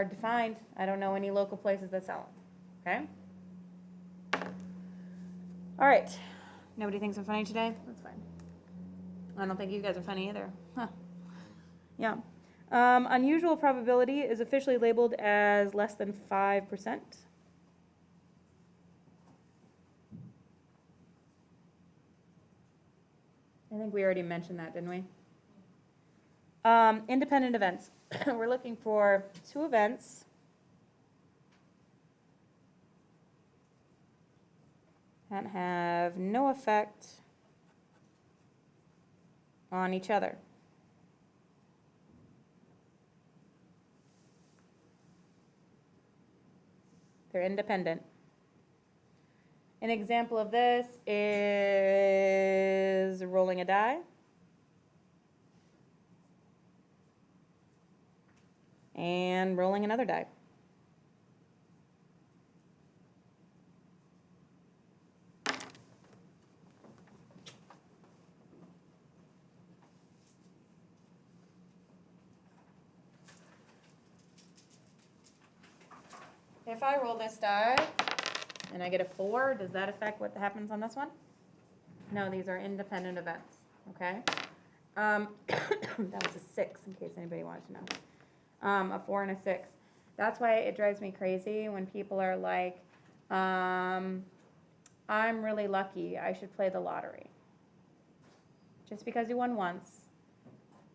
hard to find. I don't know any local places that sell them. Okay? All right. Nobody thinks I'm funny today? That's fine. I don't think you guys are funny either. Huh. Yeah. Unusual probability is officially labeled as less than 5%. I think we already mentioned that, didn't we? Independent events. We're looking for 2 events that have no effect on each other. They're independent. An example of this is rolling a die and rolling another die. If I roll this die and I get a 4, does that affect what happens on this one? No, these are independent events, okay? That was a 6, in case anybody wanted to know. A 4 and a 6. That's why it drives me crazy when people are like, I'm really lucky, I should play the lottery. Just because you won once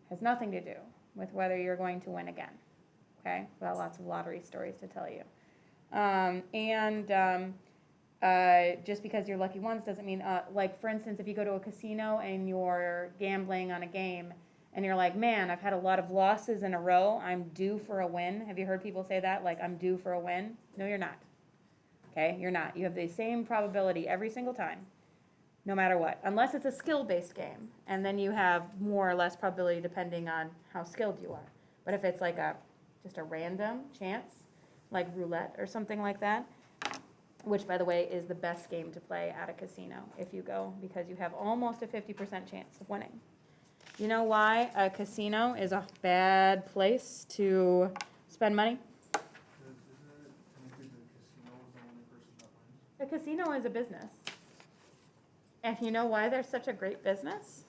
has nothing to do with whether you're going to win again, okay? We've got lots of lottery stories to tell you. Just because you're lucky once doesn't mean, like for instance, if you go to a casino and you're gambling on a game and you're like, man, I've had a lot of losses in a row, I'm due for a win. Have you heard people say that? Like, I'm due for a win? No, you're not. Okay, you're not. You have the same probability every single time, no matter what, unless it's a skill-based game, and then you have more or less probability depending on how skilled you are. But if it's like just a random chance, like roulette or something like that, which by the way is the best game to play at a casino if you go, because you have almost a 50% chance of winning. You know why a casino is a bad place to spend money? A casino is a business. And you know why they're such a great business?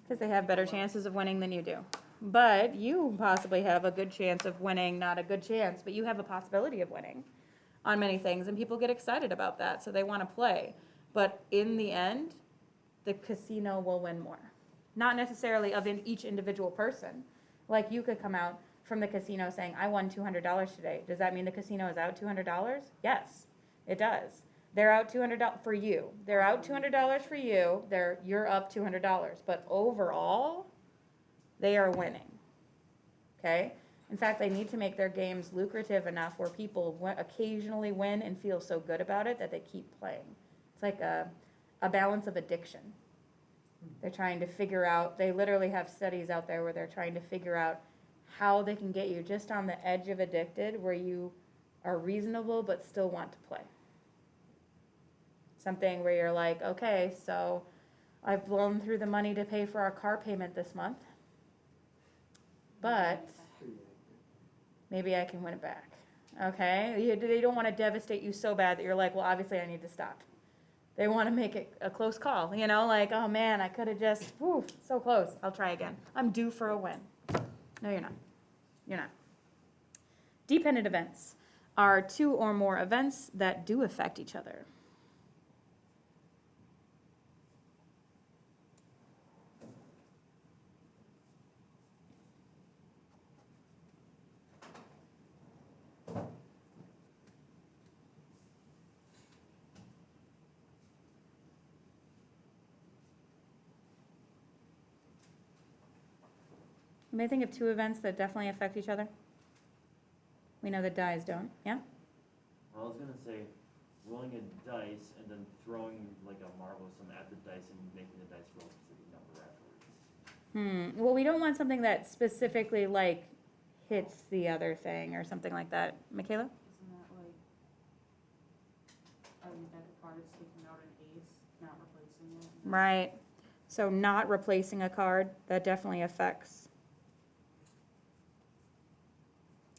Because they have better chances of winning than you do. But you possibly have a good chance of winning, not a good chance, but you have a possibility of winning on many things, and people get excited about that, so they want to play. But in the end, the casino will win more. Not necessarily of each individual person. Like you could come out from the casino saying, I won $200 today. Does that mean the casino is out $200? Yes, it does. They're out $200 for you. They're out $200 for you. You're up $200. But overall, they are winning. Okay? In fact, they need to make their games lucrative enough where people occasionally win and feel so good about it that they keep playing. It's like a balance of addiction. They're trying to figure out, they literally have studies out there where they're trying to figure out how they can get you just on the edge of addicted where you are reasonable but still want to play. Something where you're like, okay, so I've blown through the money to pay for our car payment this month, but maybe I can win it back. Okay? They don't want to devastate you so bad that you're like, well, obviously I need to stop. They want to make it a close call, you know, like, oh man, I could have just, whew, so close. I'll try again. I'm due for a win. No, you're not. You're not. Dependent events are 2 or more events that do affect each other. You may think of 2 events that definitely affect each other. We know that dies don't, yeah? I was gonna say, rolling a dice and then throwing like a marble or something at the dice and making the dice roll a specific number afterwards. Well, we don't want something that specifically like hits the other thing or something like that. Michaela? Isn't that like, a deck of cards taking out an ace, not replacing it? Right. So not replacing a card, that definitely affects.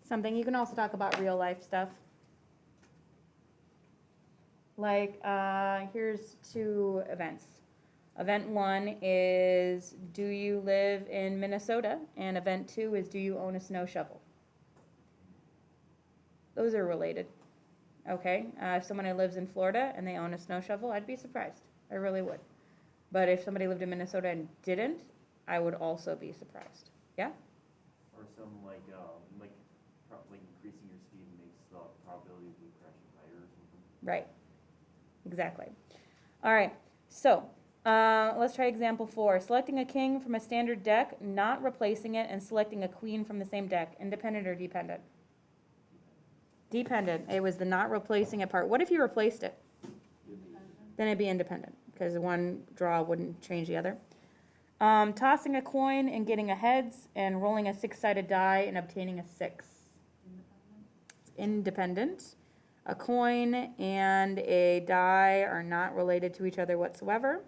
something. You can also talk about real life stuff. Like, here's two events. Event 1 is, do you live in Minnesota? And event 2 is, do you own a snow shovel? Those are related. Okay, if somebody lives in Florida and they own a snow shovel, I'd be surprised. I really would. But if somebody lived in Minnesota and didn't, I would also be surprised. Yeah? Or some like increasing your speed makes the probability of you crashing higher or something. Right. Exactly. All right, so let's try example 4. Selecting a king from a standard deck, not replacing it, and selecting a queen from the same deck. Independent or dependent? Dependent. It was the not replacing it part. What if you replaced it? Then it'd be independent, because one draw wouldn't change the other. Tossing a coin and getting a heads, and rolling a 6-sided die and obtaining a 6. Independent. A coin and a die are not related to each other whatsoever.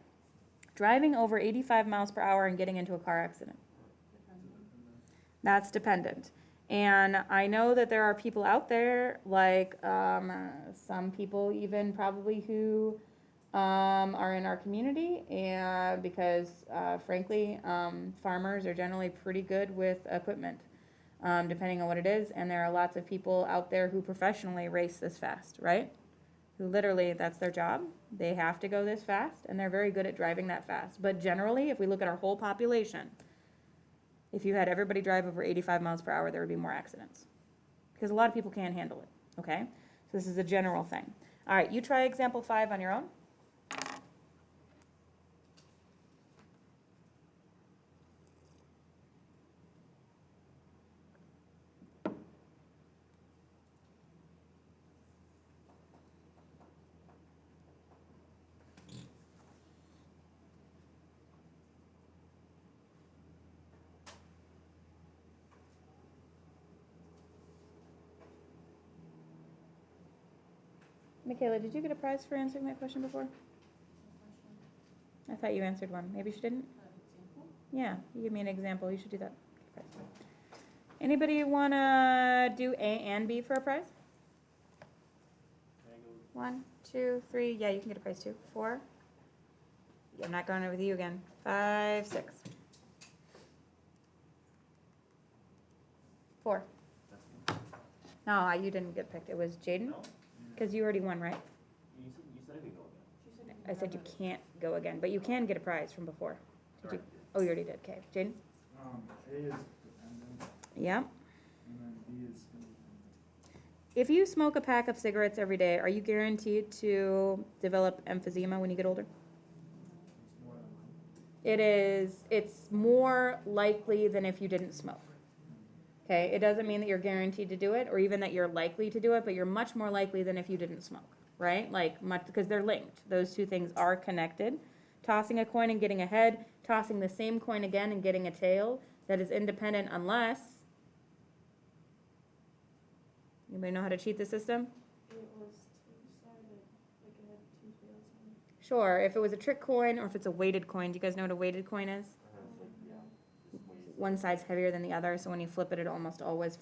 Driving over 85 miles per hour and getting into a car accident. That's dependent. And I know that there are people out there, like some people even probably who are in our community, and because frankly, farmers are generally pretty good with equipment. Depending on what it is, and there are lots of people out there who professionally race this fast, right? Who literally, that's their job. They have to go this fast, and they're very good at driving that fast. But generally, if we look at our whole population, if you had everybody drive over 85 miles per hour, there would be more accidents. Because a lot of people can't handle it, okay? So this is a general thing. All right, you try example 5 on your own. Michaela, did you get a prize for answering that question before? I thought you answered one. Maybe she didn't? Yeah, you give me an example. You should do that. Anybody want to do A and B for a prize? 1, 2, 3. Yeah, you can get a prize too. 4. I'm not going with you again. 5, 6. 4. No, you didn't get picked. It was Jaden. No? Because you already won, right? You said I could go again. I said you can't go again, but you can get a prize from before. Did you? Correct. Oh, you already did. Okay, Jaden. A is dependent, Yeah. and then B is independent. If you smoke a pack of cigarettes every day, are you guaranteed to develop emphysema when you get older? It's more than one. It's more likely than if you didn't smoke. Okay, it doesn't mean that you're guaranteed to do it, or even that you're likely to do it, but you're much more likely than if you didn't smoke, right? Like, much, because they're linked. Those two things are connected. Tossing a coin and getting a head, tossing the same coin again and getting a tail, that is independent unless, anybody know how to cheat the system? It was two-sided, like it had two tails on it. Sure, if it was a trick coin or if it's a weighted coin. Do you guys know what a weighted coin is? It's like, yeah, just ways. One side's heavier than the other, so when you flip it, it almost always